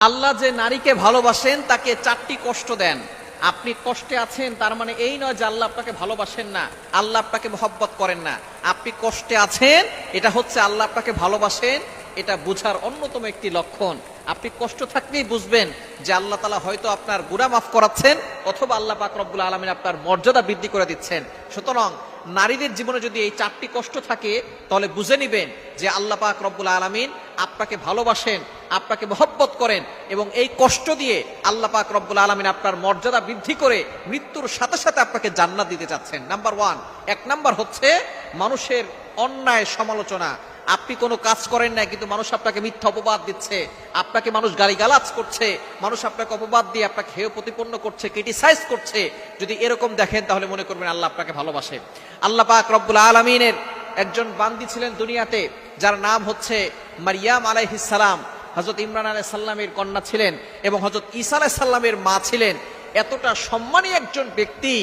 আল্লাহ যে নারীকে ভালোবাসেন তাকে চারটি কষ্ট দেন। আপনি কষ্টে আছেন তার মানে এই নয় যে আল্লাহ আপনাকে ভালোবাসেন না, আল্লাহ আপনাকে মহব্বত করেন না। আপনি কষ্টে আছেন এটা হচ্ছে আল্লাহ আপনাকে ভালোবাসেন, এটা বোঝার অন্যতম একটি লক্ষণ। আপনি কষ্ট থাকলেই বুঝবেন যে আল্লাহ তাআলা হয়তো আপনার গুনাহ মাফ করাচ্ছেন অথবা আল্লাহ পাক রব্বুল আলামিন আপনার মর্যাদা বৃদ্ধি করে দিচ্ছেন। সুতরাং নারীদের জীবনে যদি এই চারটি কষ্ট থাকে তাহলে বুঝে নিবেন যে আল্লাহ পাক রব্বুল আলামিন আপনাকে ভালোবাসেন, আপনাকে মহব্বত করেন এবং এই কষ্ট দিয়ে আল্লাহ পাক রব্বুল আলামিন আপনার মর্যাদা বৃদ্ধি করে মৃত্যুর সাথে সাথে আপনাকে জান্নাত দিতে চাচ্ছেন। নাম্বার 1, এক নাম্বার হচ্ছে মানুষের অন্যায় সমালোচনা। আপনি কোনো কাজ করেন না কিন্তু মানুষ আপনাকে মিথ্যা অপবাদ দিচ্ছে, আপনাকে মানুষ গালিগালাজ করছে, মানুষ আপনাকে অপবাদ দিয়ে আপনাকে হেয় প্রতিপন্ন করছে, ক্রিটিসাইজ করছে। যদি এরকম দেখেন তাহলে মনে করবেন আল্লাহ আপনাকে ভালোবাসে। আল্লাহ পাক রব্বুল আলামিনের একজন বান্দি ছিলেন দুনিয়াতে যার নাম হচ্ছে মারিয়াম আলাইহিস সালাম। হযরত ইমরান আলাইহিস সালামের কন্যা ছিলেন এবং হযরত ঈসা আলাইহিস সালামের মা ছিলেন। এতটা সম্মানী একজন ব্যক্তি,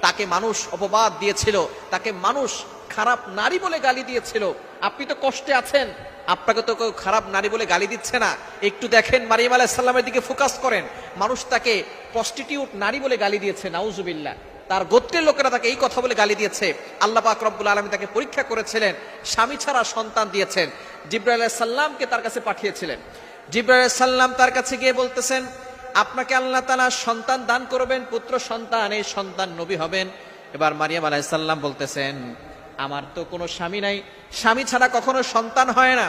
তাকে মানুষ অপবাদ দিয়েছিল, তাকে মানুষ খারাপ নারী বলে গালি দিয়েছিল। আপনি তো কষ্টে আছেন, আপনাকে তো কেউ খারাপ নারী বলে গালি দিচ্ছে না। একটু দেখেন মারিয়াম আলাইহিস সালামের দিকে ফোকাস করেন, মানুষ তাকে প্রস্টিটিউট নারী বলে গালি দিয়েছে, নাউজুবিল্লাহ। তার গোত্রের লোকেরা তাকে এই কথা বলে গালি দিয়েছে। আল্লাহ পাক রব্বুল আলামিন তাকে পরীক্ষা করেছিলেন, স্বামী ছাড়া সন্তান দিয়েছেন। জিবরাইল আলাইহিস সালামকে তার কাছে পাঠিয়েছিলেন। জিবরাইল আলাইহিস সালাম তার কাছে গিয়ে বলতেছেন, আপনাকে আল্লাহ তাআলা সন্তান দান করবেন, পুত্র সন্তান, এই সন্তান নবী হবেন। এবার মারিয়াম আলাইহিস সালাম বলতেছেন, আমার তো কোনো স্বামী নাই, স্বামী ছাড়া কখনো সন্তান হয় না।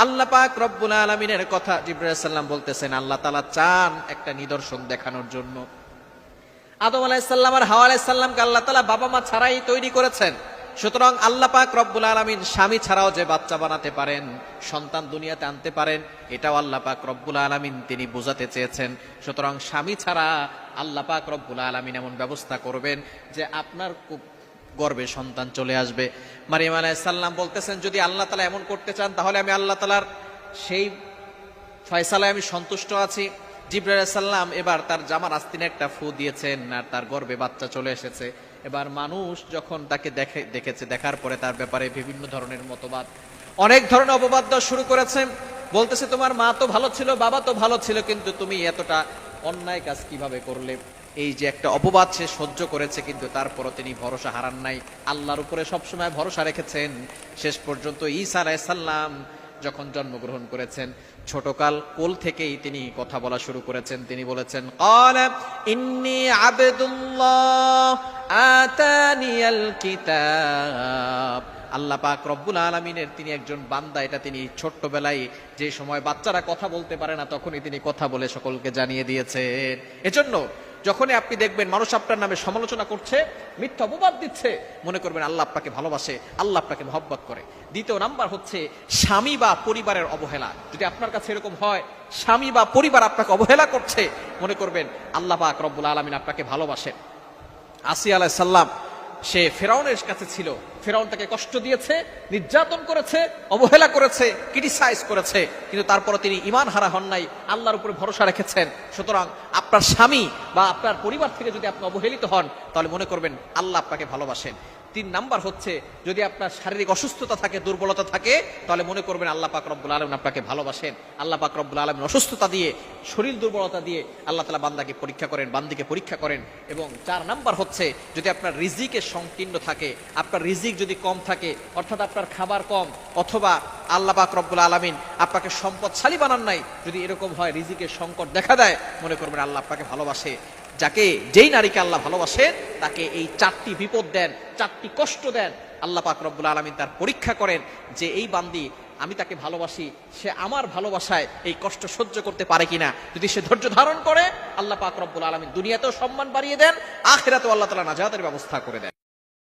আল্লাহ পাক রব্বুল আলামিনের কথা জিবরাইল আলাইহিস সালাম বলতেছেন, আল্লাহ তাআলা চান একটা নিদর্শন দেখানোর জন্য। আদম আলাইহিস সালাম আর হাওয়া আলাইহিস সালামকে আল্লাহ তাআলা বাবা মা ছাড়াই তৈরি করেছেন। সুতরাং আল্লাহ পাক রব্বুল আলামিন স্বামী ছাড়াও যে বাচ্চা বানাতে পারেন, সন্তান দুনিয়াতে আনতে পারেন, এটাও আল্লাহ পাক রব্বুল আলামিন তিনি বোঝাতে চেয়েছেন। সুতরাং স্বামী ছাড়া আল্লাহ পাক রব্বুল আলামিন এমন ব্যবস্থা করবেন যে আপনার গর্ভে সন্তান চলে আসবে। মারিয়াম আলাইহিস সালাম বলতেছেন, যদি আল্লাহ তাআলা এমন করতে চান তাহলে আমি আল্লাহ তাআলার সেই ফয়সালায় আমি সন্তুষ্ট আছি। জিবরাইল আলাইহিস সালাম এবার তার জামার আস্তিনে একটা ফু দিয়েছেন আর তার গর্ভে বাচ্চা চলে এসেছে। এবার মানুষ যখন তাকে দেখেছে, দেখার পরে তার ব্যাপারে বিভিন্ন ধরনের মতবাদ, অনেক ধরনের অপবাদ দেওয়া শুরু করেছে। বলতেছে, তোমার মা তো ভালো ছিল, বাবা তো ভালো ছিল, কিন্তু তুমি এতটা অন্যায় কাজ কিভাবে করলে? এই যে একটা অপবাদ সে সহ্য করেছে, কিন্তু তারপরও তিনি ভরসা হারান নাই, আল্লাহর উপরে সবসময় ভরসা রেখেছেন। শেষ পর্যন্ত ঈসা আলাইহিস সালাম যখন জন্মগ্রহণ করেছেন, ছোটকাল কোল থেকেই তিনি কথা বলা শুরু করেছেন। তিনি বলেছেন, ক্বালা ইন্নী আবদুল্লাহ আতানিয়াল কিতাব। আল্লাহ পাক রব্বুল আলামিনের তিনি একজন বান্দা, এটা তিনি ছোট্টবেলায়, যে সময় বাচ্চারা কথা বলতে পারে না, তখনই তিনি কথা বলে সকলকে জানিয়ে দিয়েছেন। এজন্য যখনই আপনি দেখবেন মানুষ আপনার নামে সমালোচনা করছে, মিথ্যা অপবাদ দিচ্ছে, মনে করবেন আল্লাহ আপনাকে ভালোবাসে, আল্লাহ আপনাকে মহব্বত করে। দ্বিতীয় নাম্বার হচ্ছে স্বামী বা পরিবারের অবহেলা। যদি আপনার কাছে এরকম হয়, স্বামী বা পরিবার আপনাকে অবহেলা করছে, মনে করবেন আল্লাহ পাক রব্বুল আলামিন আপনাকে ভালোবাসেন। আসিয়া আলাইহিস সালাম সে ফেরাউনের কাছে ছিল, ফেরাউন তাকে কষ্ট দিয়েছে, নির্যাতন করেছে, অবহেলা করেছে, ক্রিটিসাইজ করেছে, কিন্তু তারপরে তিনি ঈমান হারা হন নাই, আল্লাহর উপরে ভরসা রেখেছেন। সুতরাং আপনার স্বামী বা আপনার পরিবার থেকে যদি আপনি অবহেলিত হন তাহলে মনে করবেন আল্লাহ আপনাকে ভালোবাসেন। 3 নাম্বার হচ্ছে যদি আপনার শারীরিক অসুস্থতা থাকে, দুর্বলতা থাকে, তাহলে মনে করবেন আল্লাহ পাক রব্বুল আলামিন আপনাকে ভালোবাসেন। আল্লাহ পাক রব্বুল আলামিন অসুস্থতা দিয়ে, শরীর দুর্বলতা দিয়ে আল্লাহ তাআলা বান্দাকে পরীক্ষা করেন, বান্দিকে পরীক্ষা করেন। এবং 4 নাম্বার হচ্ছে যদি আপনার রিজিকের সংকীর্ণ থাকে, আপনার রিজিক যদি কম থাকে, অর্থাৎ আপনার খাবার কম, অথবা আল্লাহ পাক রব্বুল আলামিন আপনাকে সম্পদশালী বানান নাই, যদি এরকম হয়, রিজিকের সংকট দেখা দেয়, মনে করবেন আল্লাহ আপনাকে ভালোবাসে। যেই নারীকে আল্লাহ ভালোবাসে তাকে এই 4টি বিপদ দেন, 4টি কষ্ট দেন। আল্লাহ পাক রব্বুল আলামিন তার পরীক্ষা করেন যে এই বান্দি, আমি তাকে ভালোবাসি, সে আমার ভালোবাসায় এই কষ্ট সহ্য করতে পারে কিনা। যদি সে ধৈর্য ধারণ করে, আল্লাহ পাক রব্বুল আলামিন দুনিয়াতেও সম্মান বাড়িয়ে দেন, আখিরাতেও আল্লাহ তাআলা নাজাতের ব্যবস্থা করে দেন।